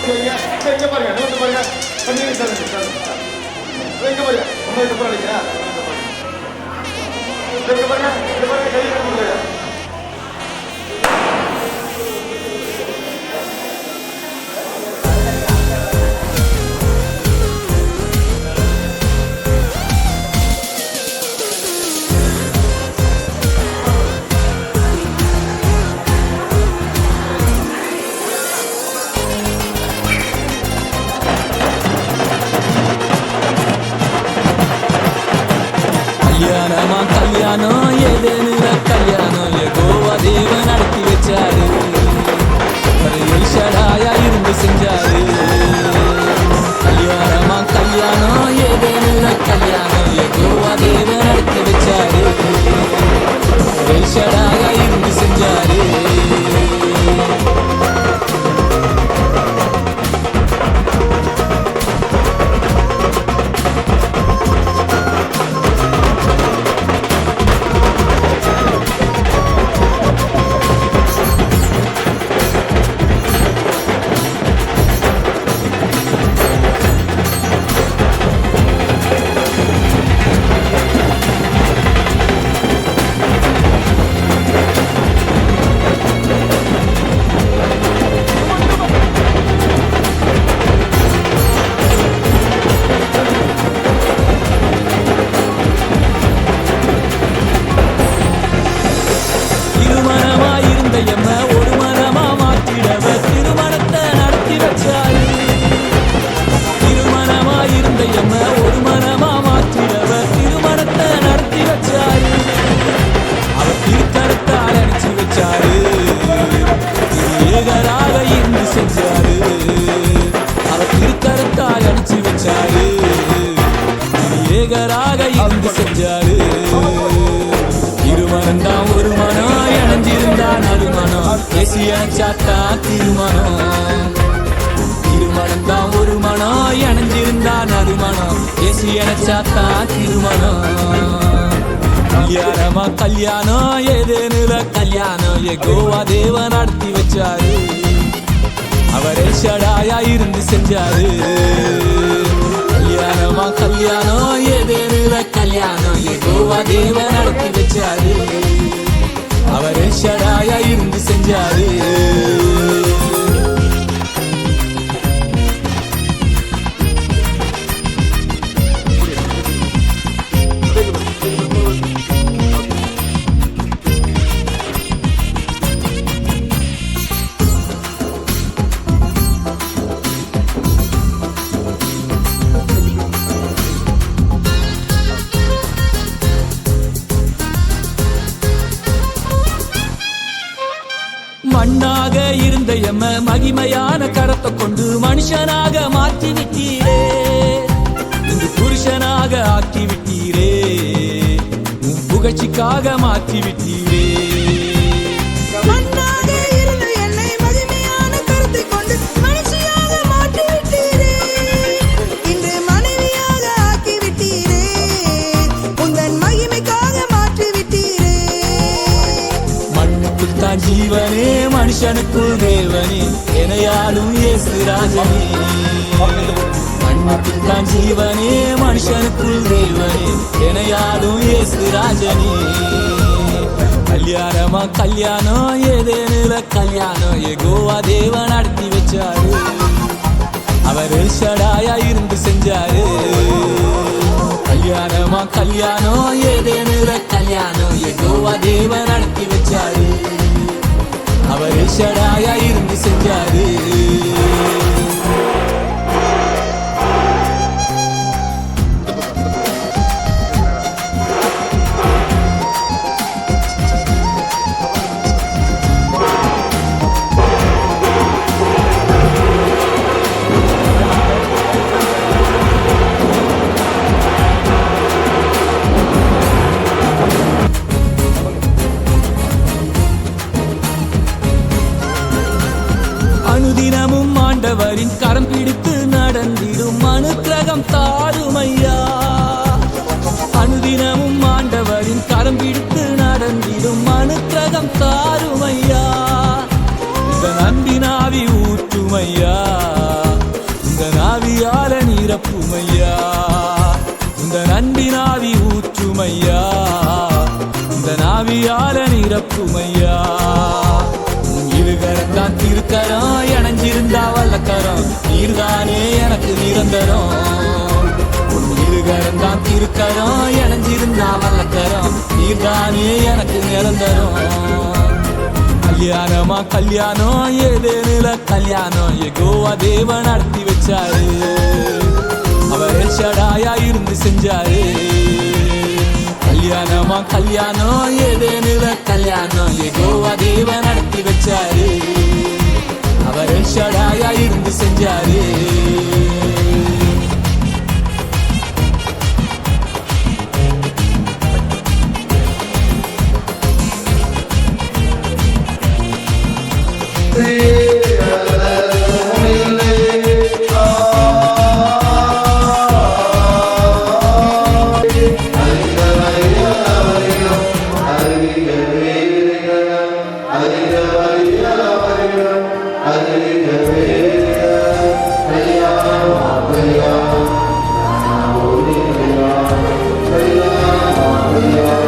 இங்க பாருங்க நோட்டு பாருங்க பண்ணி சொல்லுங்க இங்க பாருங்க உங்களுக்கு அப்புறம் அடிங்க இங்க பாருங்க கை கொடுங்க கல்யாணமா கல்யாணம் ஏதேனுல கல்யாணம் எகோவா தேவன் நடத்தி வச்சாரு எல்ஷடாயா இருந்து செஞ்சாரு கல்யாணமா கல்யாணம் ஏதேனுல கல்யாணம் எகோவா தேவன் நடத்தி வச்சாரு எல்ஷடாயா இருந்து செஞ்சாரு ஒரு மனமா மாற்றிடவ திருமணத்தை நடத்தி வச்சாரு திருமணமா இருந்த எம்ம ஒரு மனமா மாற்றிடவ திருமணத்தை நடத்தி வச்சாரு அவர் திருக்கரத்தால் அடிச்சு வச்சாரு ஏகராக இருந்து செஞ்சாரு அவர் திருக்கரத்தால் அடிச்சு வச்சாரு ஏகராக இருந்து செஞ்சாரு திருமணம்தான் ஒரு மனம் இணைஞ்சிருந்தான் அருமணம் பேசி அணைச்சாத்தா திருமணம் திருமணம்தான் ஒரு மனம் இணைஞ்சிருந்தான் அருமணம் பேசி அணைச்சாத்தா திருமணம் கல்யாணமா கல்யாணம் ஏதேனுல கல்யாணம் எகோவா தேவன் நடத்தி வச்சாரு அவர் எல்ஷடாயா இருந்து செஞ்சாரு கல்யாணமா கல்யாணம் ஏதேனுல கல்யாணம் எகோவா தேவன் நடத்தி வச்சாரு அவர் எல்ஷடாயா இருந்து செஞ்சாரு மண்ணாக இருந்த எம்ம மகிமையான கரத்தை கொண்டு மனுஷனாக மாற்றி விட்டீரே இன்று புருஷனாக ஆக்கி விட்டீரே உன் புகழ்ச்சிக்காக மாற்றி விட்டீரே ஜீவனே மனுஷனுக்குள் தேவனே எனையாளும் இயேசு ராஜனே மண்ணுக்குத்தான் ஜீவனே மனுஷனுக்குள் தேவனே எனையாளும் இயேசு ராஜனே கல்யாணமா கல்யாணம் ஏதேனுல கல்யாணம் எகோவா தேவன் நடத்தி வச்சாரு அவர் எல்ஷடாயா இருந்து செஞ்சாரு கல்யாணமா கல்யாணம் ஏதேனுல கல்யாணம் எகோவா தேவன் நடத்தி வச்சாரு அவர் எல்ஷடாயா இருந்து செஞ்சாரு அனுதினமும் ஆண்டவரின் கரம் பிடித்து நடந்திடும் அனுக்கிரகம் தாருமையா அனுதினமும் ஆண்டவரின் கரம் பிடித்து நடந்திடும் அனுக்கிரகம் தாருமையா இந்த நம்பினாவி ஊற்றுமையா நிரப்புமையா, இந்த நாவியால நிரப்புமையா. இருகரத்தான் திருக்கரம், இணைஞ்சிருந்தா வல்லக்கரம், நீர்தானே எனக்கு நிரந்தரம். இருகரத்தான் திருக்கரம், இணைஞ்சிருந்தா வல்லக்கரம், நீர்தானே எனக்கு நிரந்தரம். கல்யாணமா கல்யாணம், ஏதேனுல கல்யாணம், யெகோவா தேவன் நடத்தி வச்சாரு. அவர் எல் ஷடாயா இருந்து செஞ்சாரு. கல்யாணமா கல்யாணம், ஏதேனுல கல்யாணம், யெகோவா தேவன் நடத்தி வச்சாரு. அவர் எல் ஷடாயா இருந்து செஞ்சாரு. Hallelujah.